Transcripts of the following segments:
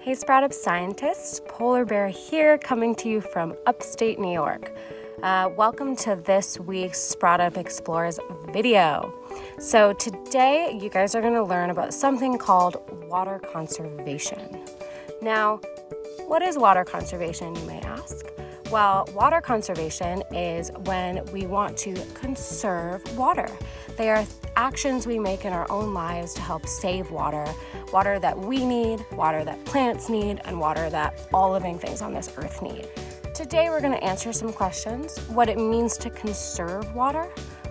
Hey Sprout Up scientists, Polar Bear here, coming to you from upstate New York. Welcome to this week's Sprout Up Explores video. So today you guys are going to learn about something called water conservation. Now, what is water conservation, you may ask? Well, water conservation is when we want to conserve water. They are actions we make in our own lives to help save water, water that we need, water that plants need, and water that all living things on this earth need. Today we're going to answer some questions: what it means to conserve water,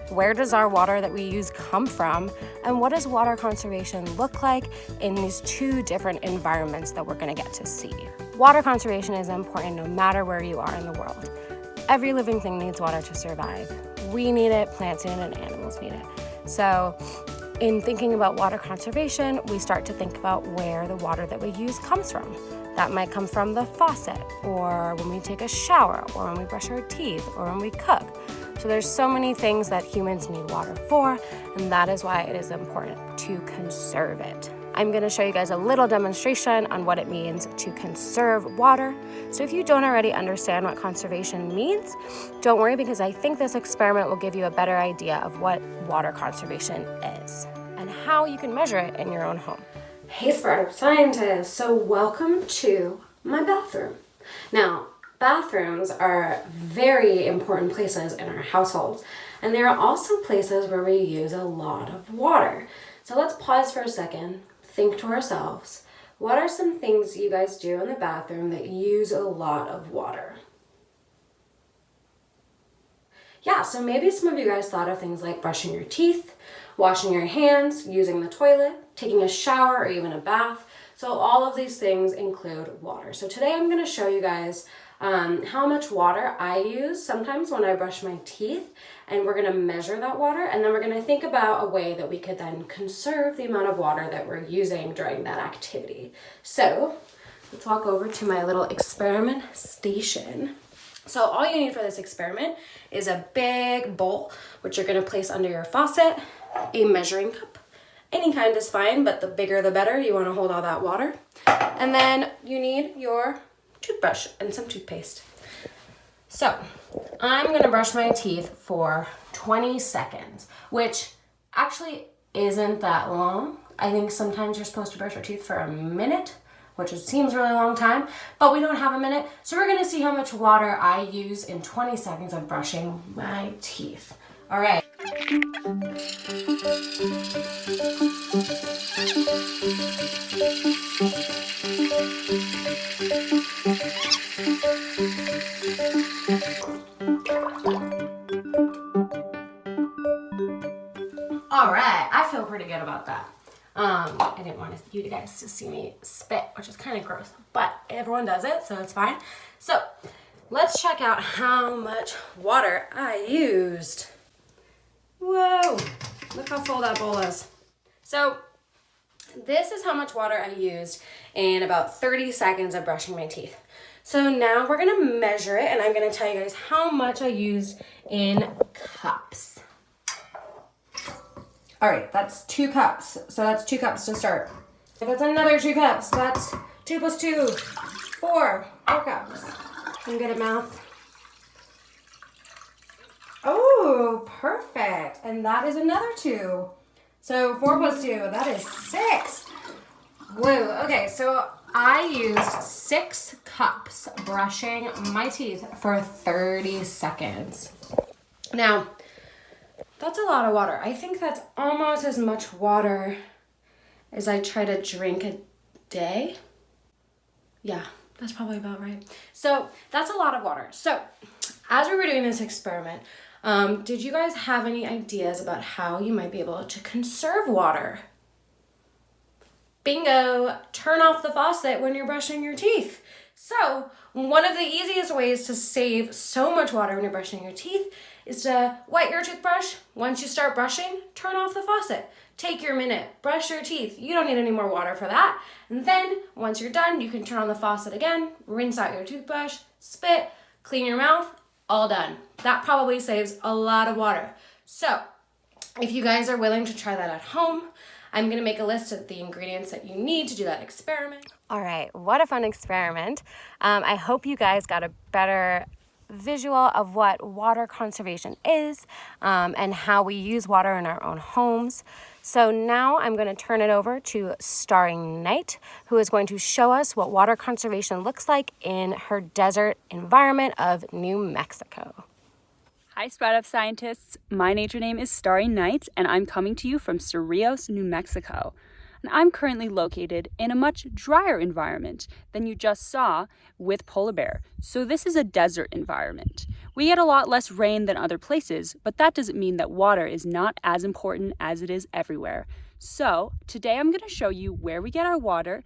where does our water that we use come from, and what does water conservation look like in these two different environments that we're going to get to see. Water conservation is important no matter where you are in the world. Every living thing needs water to survive. We need it, plants need it, and animals need it. So in thinking about water conservation, we start to think about where the water that we use comes from. That might come from the faucet, or when we take a shower, or when we brush our teeth, or when we cook. So there's so many things that humans need water for, and that is why it is important to conserve it. I'm going to show you guys a little demonstration on what it means to conserve water. So if you don't already understand what conservation means, don't worry, because I think this experiment will give you a better idea of what water conservation is and how you can measure it in your own home. Hey Sprout Up scientists, so welcome to my bathroom. Now, bathrooms are very important places in our households, and they are also places where we use a lot of water. So let's pause for a second, think to ourselves, what are some things you guys do in the bathroom that use a lot of water? Yeah, so maybe some of you guys thought of things like brushing your teeth, washing your hands, using the toilet, taking a shower, or even a bath. So all of these things include water. So today I'm going to show you guys how much water I use sometimes when I brush my teeth, and we're going to measure that water, and then we're going to think about a way that we could then conserve the amount of water that we're using during that activity. So let's walk over to my little experiment station. So all you need for this experiment is a big bowl, which you're going to place under your faucet, a measuring cup. Any kind is fine, but the bigger the better. You want to hold all that water. And then you need your toothbrush and some toothpaste. So I'm going to brush my teeth for 20 seconds, which actually isn't that long. I think sometimes you're supposed to brush your teeth for a minute, which seems a really long time, but we don't have a minute. So we're going to see how much water I use in 20 seconds of brushing my teeth. All right. All right, I feel pretty good about that. I didn't want you guys to see me spit, which is kind of gross, but everyone does it, so it's fine. So let's check out how much water I used. Whoa, look how full that bowl is. So this is how much water I used in about 30 seconds of brushing my teeth. So now we're gonna measure it, and I'm gonna tell you guys how much I used in cups. All right, that's 2 cups. So that's 2 cups to start. If it's another 2 cups, that's 2 plus 2, 4 cups. I'm good at math. Oh, perfect. And that is another 2. So 4 plus 2, that is 6. Whoa, okay, so I used 6 cups brushing my teeth for 30 seconds. Now, that's a lot of water. I think that's almost as much water as I try to drink a day. Yeah, that's probably about right. So that's a lot of water. So as we were doing this experiment, did you guys have any ideas about how you might be able to conserve water? Bingo! Turn off the faucet when you're brushing your teeth. So one of the easiest ways to save so much water when you're brushing your teeth is to wet your toothbrush. Once you start brushing, turn off the faucet. Take your minute, brush your teeth. You don't need any more water for that. And then once you're done, you can turn on the faucet again, rinse out your toothbrush, spit, clean your mouth, all done. That probably saves a lot of water. So if you guys are willing to try that at home, I'm going to make a list of the ingredients that you need to do that experiment. All right, what a fun experiment. I hope you guys got a better visual of what water conservation is and how we use water in our own homes. So now I'm going to turn it over to Starry Night, who is going to show us what water conservation looks like in her desert environment of New Mexico. Hi Sprout scientists, my nature name is Starry Night and I'm coming to you from Cerrillos, New Mexico. And I'm currently located in a much drier environment than you just saw with polar bear. So this is a desert environment. We get a lot less rain than other places, but that doesn't mean that water is not as important as it is everywhere. So today I'm going to show you where we get our water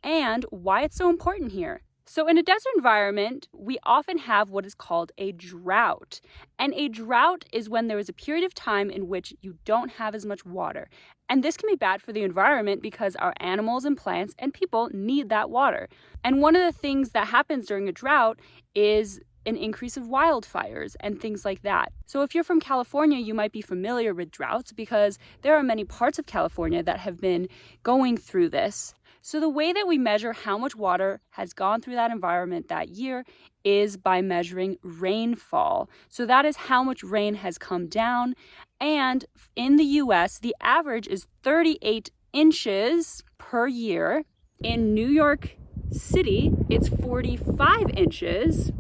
and why it's so important here. So in a desert environment, we often have what is called a drought. And a drought is when there is a period of time in which you don't have as much water. And this can be bad for the environment because our animals and plants and people need that water. And one of the things that happens during a drought is an increase of wildfires and things like that. So if you're from California, you might be familiar with droughts because there are many parts of California that have been going through this. So the way that we measure how much water has gone through that environment that year is by measuring rainfall. So that is how much rain has come down. And in the US, the average is 38 inches per year. In New York City, it's 45 inches.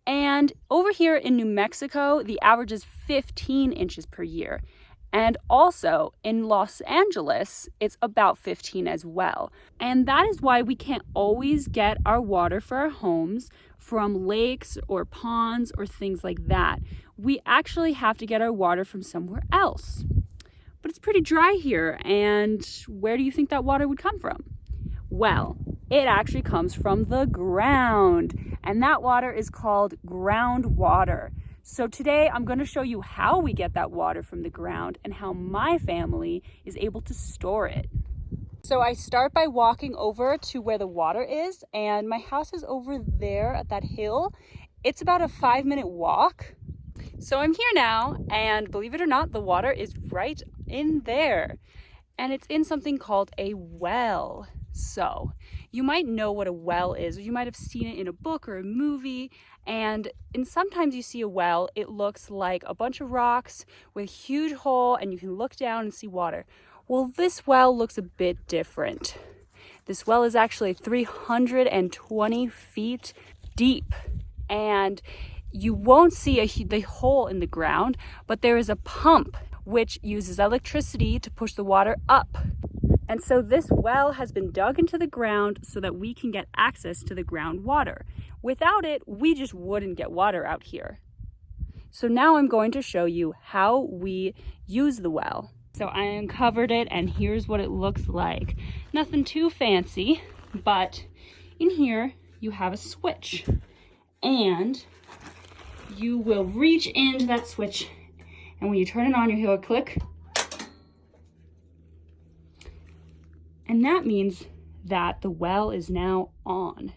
And over here in New Mexico, the average is 15 inches per year. And also in Los Angeles, it's about 15 as well. And that is why we can't always get our water for our homes from lakes or ponds or things like that. We actually have to get our water from somewhere else. But it's pretty dry here. And where do you think that water would come from? Well, it actually comes from the ground. And that water is called groundwater. So today I'm going to show you how we get that water from the ground and how my family is able to store it. So I start by walking over to where the water is, and my house is over there at that hill. It's about a 5-minute walk. So I'm here now, and believe it or not, the water is right in there. And it's in something called a well. So you might know what a well is, or you might have seen it in a book or a movie. And sometimes you see a well, it looks like a bunch of rocks with a huge hole and you can look down and see water. Well, this well looks a bit different. This well is actually 320 feet deep and you won't see the hole in the ground, but there is a pump which uses electricity to push the water up. And so this well has been dug into the ground so that we can get access to the groundwater. Without it, we just wouldn't get water out here. So now I'm going to show you how we use the well. So I uncovered it and here's what it looks like. Nothing too fancy, but in here you have a switch and you will reach into that switch and when you turn it on, you hear a click. And that means that the well is now on.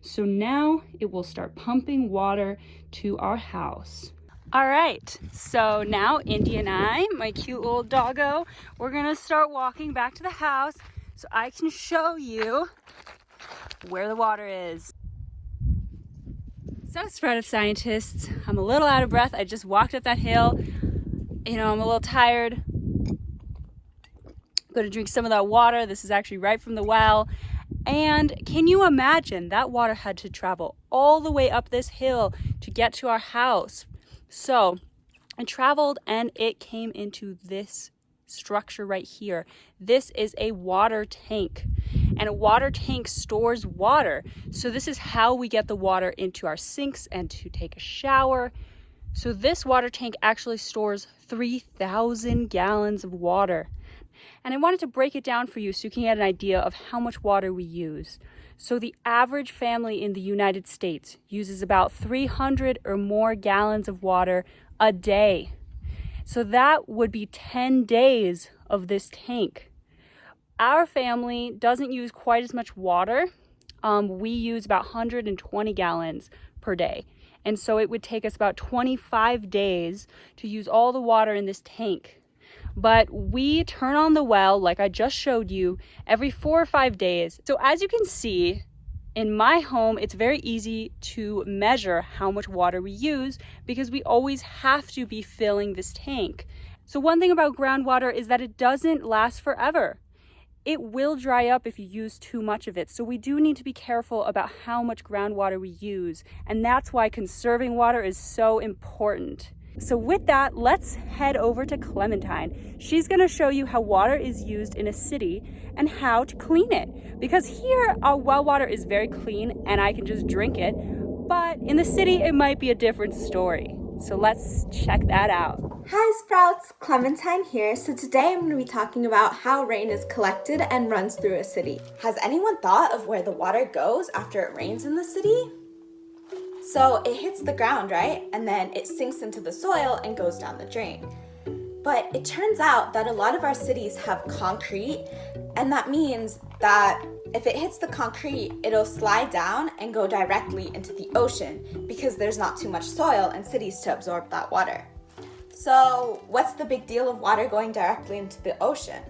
So now it will start pumping water to our house. All right, so now Indy and I, my cute little doggo, we're gonna start walking back to the house so I can show you where the water is. So Sprout of Scientists, I'm a little out of breath. I just walked up that hill. You know, I'm a little tired. Going to drink some of that water. This is actually right from the well. And can you imagine that water had to travel all the way up this hill to get to our house? So I traveled and it came into this structure right here. This is a water tank and a water tank stores water. So this is how we get the water into our sinks and to take a shower. So this water tank actually stores 3,000 gallons of water. And I wanted to break it down for you so you can get an idea of how much water we use. So the average family in the United States uses about 300 or more gallons of water a day. So that would be 10 days of this tank. Our family doesn't use quite as much water. We use about 120 gallons per day. And so it would take us about 25 days to use all the water in this tank. but we turn on the well, like I just showed you, every 4 or 5 days. So as you can see, in my home, it's very easy to measure how much water we use because we always have to be filling this tank. So one thing about groundwater is that it doesn't last forever. It will dry up if you use too much of it. So we do need to be careful about how much groundwater we use. And that's why conserving water is so important. So with that, let's head over to Clementine. She's gonna show you how water is used in a city and how to clean it. Because here, our well water is very clean and I can just drink it. But in the city, it might be a different story. So let's check that out. Hi Sprouts, Clementine here. So today I'm going to be talking about how rain is collected and runs through a city. Has anyone thought of where the water goes after it rains in the city? So it hits the ground, right? And then it sinks into the soil and goes down the drain. But it turns out that a lot of our cities have concrete, and that means that if it hits the concrete, it'll slide down and go directly into the ocean because there's not too much soil in cities to absorb that water. So what's the big deal of water going directly into the ocean?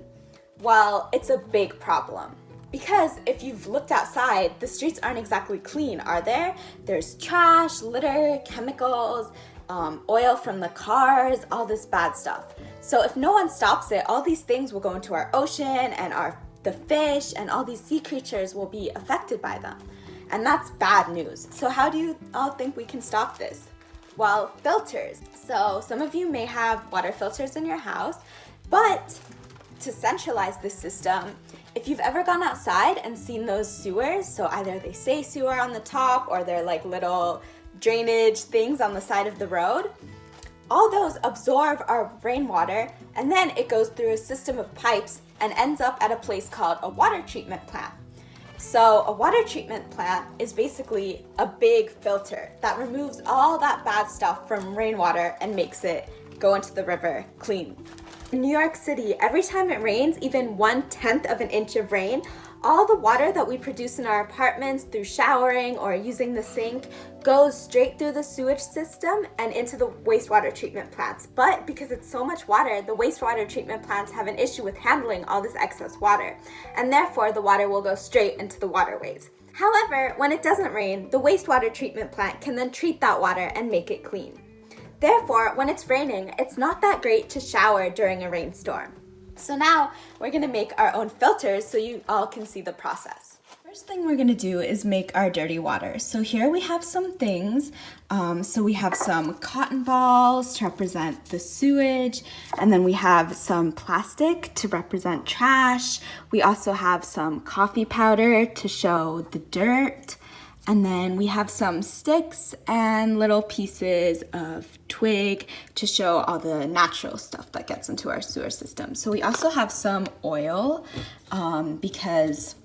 Well, it's a big problem. Because if you've looked outside, the streets aren't exactly clean, are there? There's trash, litter, chemicals, oil from the cars, all this bad stuff. So if no one stops it, all these things will go into our ocean and the fish and all these sea creatures will be affected by them. And that's bad news. So how do you all think we can stop this? Well, filters. So some of you may have water filters in your house, but to centralize this system, if you've ever gone outside and seen those sewers, so either they say sewer on the top or they're like little drainage things on the side of the road, all those absorb our rainwater and then it goes through a system of pipes and ends up at a place called a water treatment plant. So a water treatment plant is basically a big filter that removes all that bad stuff from rainwater and makes it go into the river clean. In New York City, every time it rains, even 1/10 of an inch of rain, all the water that we produce in our apartments through showering or using the sink goes straight through the sewage system and into the wastewater treatment plants. But because it's so much water, the wastewater treatment plants have an issue with handling all this excess water, and therefore the water will go straight into the waterways. However, when it doesn't rain, the wastewater treatment plant can then treat that water and make it clean. Therefore, when it's raining, it's not that great to shower during a rainstorm. So now we're gonna make our own filters so you all can see the process. First thing we're gonna do is make our dirty water. So here we have some things. So we have some cotton balls to represent the sewage, and then we have some plastic to represent trash. We also have some coffee powder to show the dirt. And then we have some sticks and little pieces of twig to show all the natural stuff that gets into our sewer system. So we also have some oil because,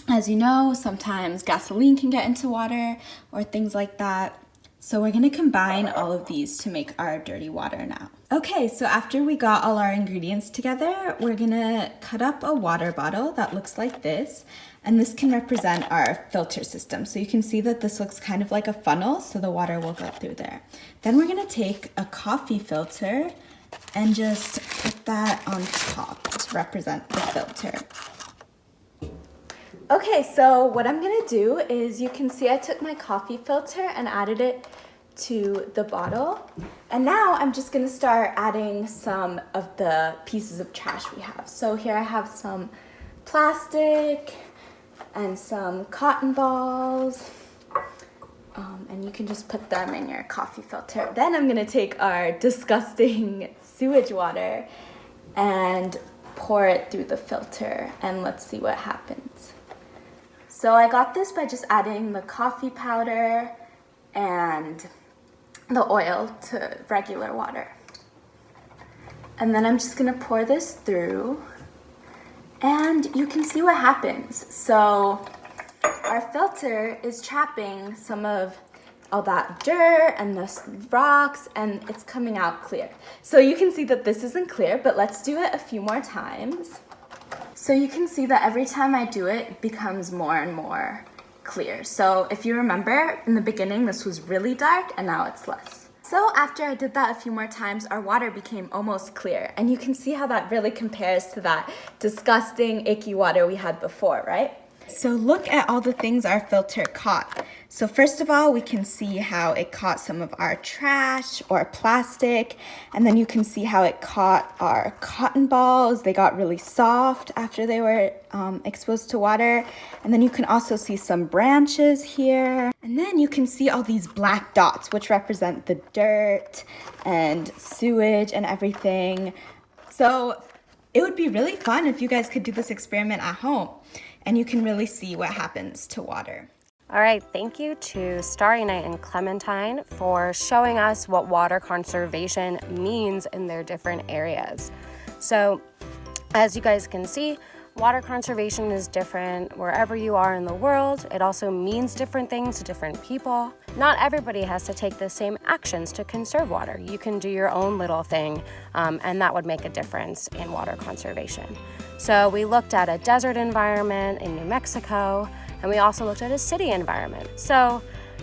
as you know, sometimes gasoline can get into water or things like that. So we're gonna combine all of these to make our dirty water now. Okay, so after we got all our ingredients together, we're gonna cut up a water bottle that looks like this. And this can represent our filter system. So you can see that this looks kind of like a funnel, so the water will go through there. Then we're gonna take a coffee filter and just put that on top to represent the filter. Okay, so what I'm gonna do is, you can see I took my coffee filter and added it to the bottle. And now I'm just gonna start adding some of the pieces of trash we have. So here I have some plastic and some cotton balls. And you can just put them in your coffee filter. Then I'm gonna take our disgusting sewage water and pour it through the filter, and let's see what happens. So I got this by just adding the coffee powder and the oil to regular water. And then I'm just gonna pour this through, and you can see what happens. So our filter is trapping some of all that dirt and the rocks, and it's coming out clear. So you can see that this isn't clear, but let's do it a few more times. So you can see that every time I do it, it becomes more and more clear. So if you remember, in the beginning, this was really dark, and now it's less. So after I did that a few more times, our water became almost clear. And you can see how that really compares to that disgusting, icky water we had before, right? So look at all the things our filter caught. So first of all, we can see how it caught some of our trash or plastic, and then you can see how it caught our cotton balls. They got really soft after they were exposed to water. And then you can also see some branches here. And then you can see all these black dots, which represent the dirt and sewage and everything. So it would be really fun if you guys could do this experiment at home, and you can really see what happens to water. All right, thank you to Starry Night and Clementine for showing us what water conservation means in their different areas. So, as you guys can see, water conservation is different wherever you are in the world. It also means different things to different people. Not everybody has to take the same actions to conserve water. You can do your own little thing, and that would make a difference in water conservation. So we looked at a desert environment in New Mexico, and we also looked at a city environment. So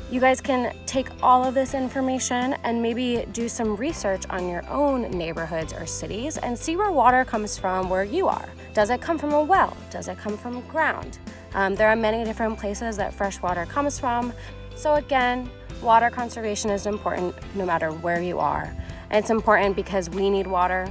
you guys can take all of this information and maybe do some research on your own neighborhoods or cities and see where water comes from where you are. Does it come from a well? Does it come from ground? There are many different places that fresh water comes from. So again, water conservation is important no matter where you are. And it's important because we need water.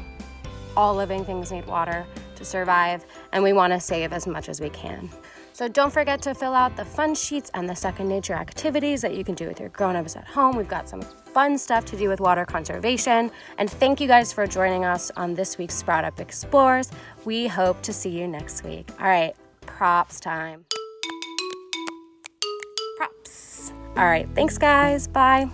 All living things need water to survive, and we want to save as much as we can. So don't forget to fill out the fun sheets and the second nature activities that you can do with your grown-ups at home. We've got some fun stuff to do with water conservation. And thank you guys for joining us on this week's Sprout Up Explores. We hope to see you next week. All right, props time. Props. All right, thanks guys, bye.